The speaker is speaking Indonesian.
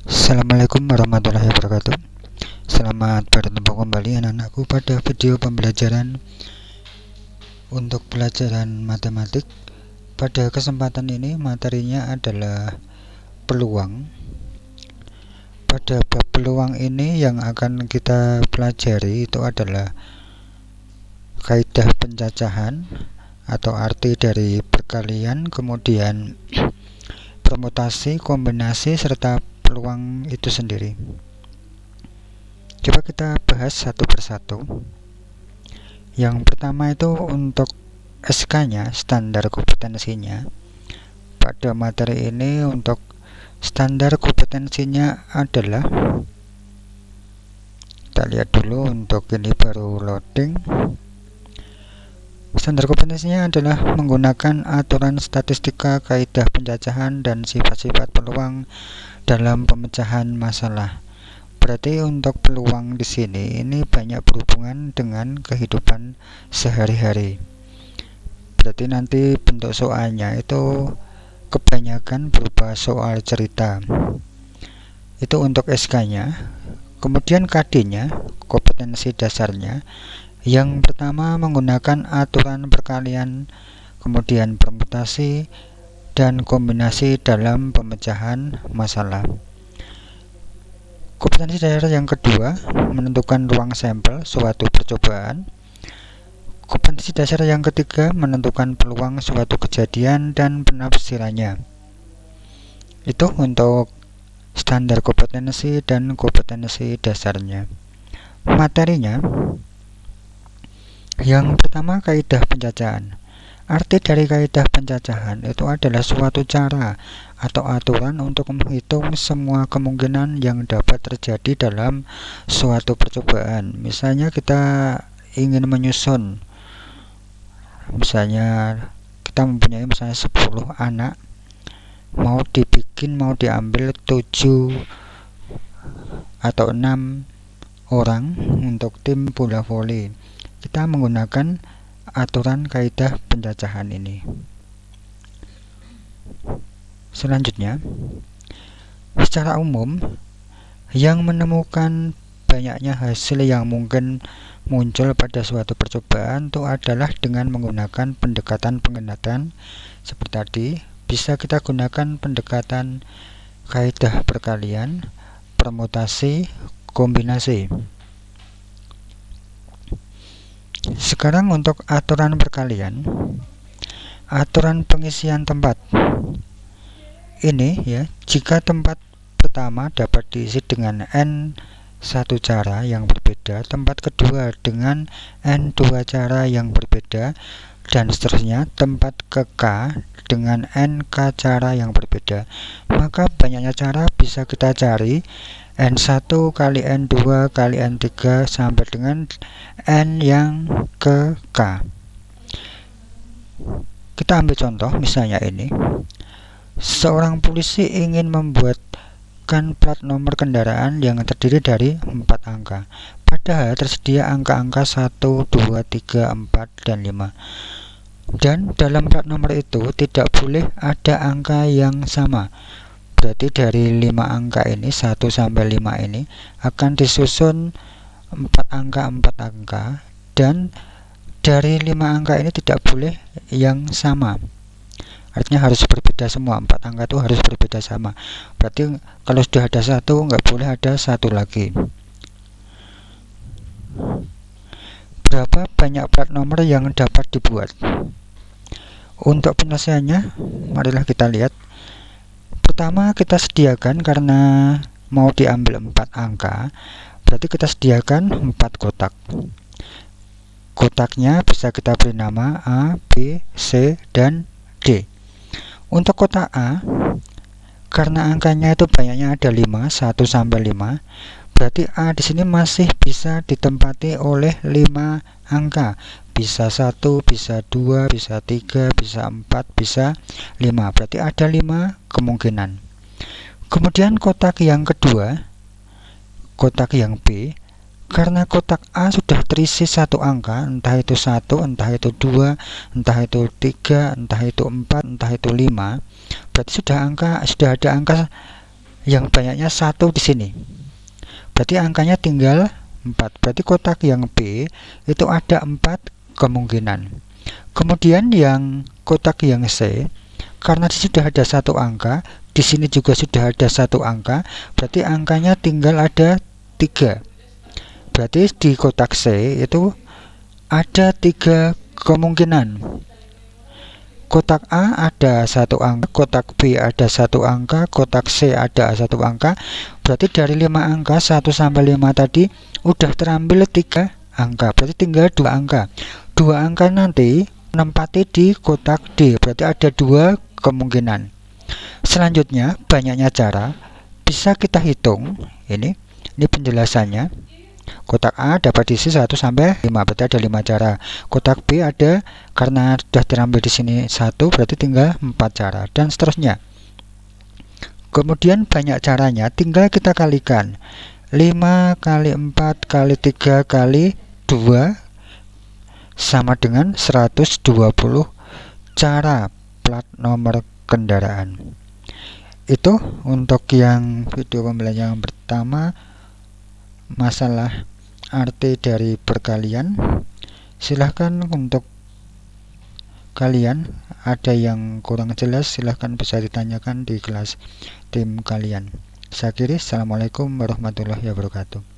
Assalamualaikum warahmatullahi wabarakatuh. Selamat bertemu kembali anak-anakku pada video pembelajaran untuk pelajaran matematik. Pada kesempatan ini materinya adalah peluang. Pada bab peluang ini yang akan kita pelajari itu adalah kaidah pencacahan atau arti dari perkalian, kemudian permutasi, kombinasi, serta peluang itu sendiri. Coba kita bahas satu persatu. Yang pertama itu untuk SK-nya, standar kompetensinya. Pada materi ini untuk standar kompetensinya adalah, kita lihat dulu, untuk ini baru loading. Standar kompetensinya adalah menggunakan aturan statistika, kaidah pencacahan, dan sifat-sifat peluang dalam pemecahan masalah. Berarti untuk peluang di sini ini banyak berhubungan dengan kehidupan sehari-hari. Berarti nanti bentuk soalnya itu kebanyakan berupa soal cerita. Itu untuk SK-nya. Kemudian KD-nya, kompetensi dasarnya. Yang pertama menggunakan aturan perkalian, kemudian permutasi dan kombinasi dalam pemecahan masalah. Kompetensi dasar yang kedua menentukan ruang sampel suatu percobaan. Kompetensi dasar yang ketiga menentukan peluang suatu kejadian dan penafsirannya. Itu untuk standar kompetensi dan kompetensi dasarnya. Materinya yang pertama kaidah pencacahan. Arti dari kaidah pencacahan itu adalah suatu cara atau aturan untuk menghitung semua kemungkinan yang dapat terjadi dalam suatu percobaan. Misalnya kita ingin menyusun, misalnya kita mempunyai misalnya 10 anak, mau diambil 7 atau 6 orang untuk tim bola voli. Kita menggunakan aturan kaidah pencacahan ini. Selanjutnya, secara umum yang menemukan banyaknya hasil yang mungkin muncul pada suatu percobaan itu adalah dengan menggunakan pendekatan seperti tadi. Bisa kita gunakan pendekatan kaidah perkalian, permutasi, kombinasi. Sekarang untuk aturan perkalian, aturan pengisian tempat. Ini ya, jika tempat pertama dapat diisi dengan n satu cara yang berbeda, tempat kedua dengan n dua cara yang berbeda, dan seterusnya, tempat ke k dengan n k cara yang berbeda. Maka banyaknya cara bisa kita cari, n1 kali n2 kali n3 sampai dengan n yang ke k. Kita ambil contoh, misalnya ini. Seorang polisi ingin membuatkan plat nomor kendaraan yang terdiri dari 4 angka. Padahal tersedia angka-angka 1, 2, 3, 4, dan 5. Dan dalam plat nomor itu tidak boleh ada angka yang sama. Berarti dari 5 angka ini, 1 sampai 5 ini akan disusun 4 angka, dan dari 5 angka ini tidak boleh yang sama. Artinya harus berbeda semua, 4 angka itu harus berbeda sama. Berarti kalau sudah ada 1, nggak boleh ada 1 lagi. Berapa banyak plat nomor yang dapat dibuat? Untuk penyelesaiannya, marilah kita lihat. Pertama, kita sediakan, karena mau diambil 4 angka, berarti kita sediakan 4 kotak. Kotaknya bisa kita beri nama A, B, C, dan D. Untuk kotak A, karena angkanya itu banyaknya ada 5, 1 sampai 5, berarti A di sini masih bisa ditempati oleh 5 angka. Bisa 1, bisa 2, bisa 3, bisa 4, bisa 5. Berarti ada 5 kemungkinan. Kemudian kotak yang kedua, kotak yang B, karena kotak A sudah terisi 1 angka, entah itu 1, entah itu 2, entah itu 3, entah itu 4, entah itu 5, berarti sudah ada angka yang banyaknya 1 di sini. Berarti angkanya tinggal 4. Berarti kotak yang B itu ada 4 kemungkinan. Kemudian yang kotak yang C, karena sudah ada 1 angka, di sini juga sudah ada 1 angka, berarti angkanya tinggal ada 3. Berarti di kotak C itu ada 3 kemungkinan. Kotak A ada 1 angka, kotak B ada 1 angka, kotak C ada 1 angka. Berarti dari 5 angka 1 sampai 5 tadi udah terambil 3 angka. Berarti tinggal 2 angka. 2 angka nanti menempati di kotak D. Berarti ada 2 kemungkinan. Selanjutnya, banyaknya cara bisa kita hitung. Ini penjelasannya. Kotak A dapat diisi 1 sampai 5, berarti ada 5 cara. Kotak B ada, karena sudah terambil di sini 1, berarti tinggal 4 cara, dan seterusnya. Kemudian banyak caranya, tinggal kita kalikan. 5 kali 4 kali 3 kali 2 sama dengan 120 cara plat nomor kendaraan. Itu untuk yang video pembelajaran pertama, masalah arti dari perkalian. Silahkan untuk kalian ada yang kurang jelas, silahkan bisa ditanyakan di kelas tim kalian. Saya akhiri, assalamualaikum warahmatullahi wabarakatuh.